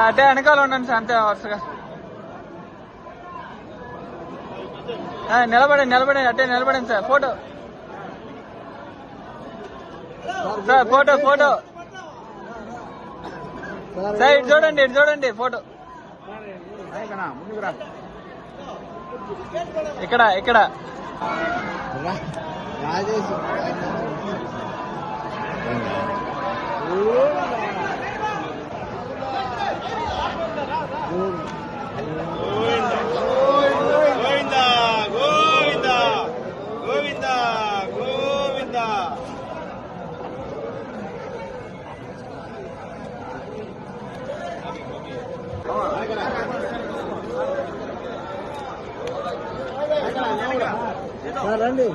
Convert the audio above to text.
అటే వెనకాల ఉండండి సార్, అంతే వరుసగా నిలబడండి అటే నిలబడండి sir. Photo sir, photo sir, ఇటు చూడండి ఫోటో. ఇక్కడ రండి.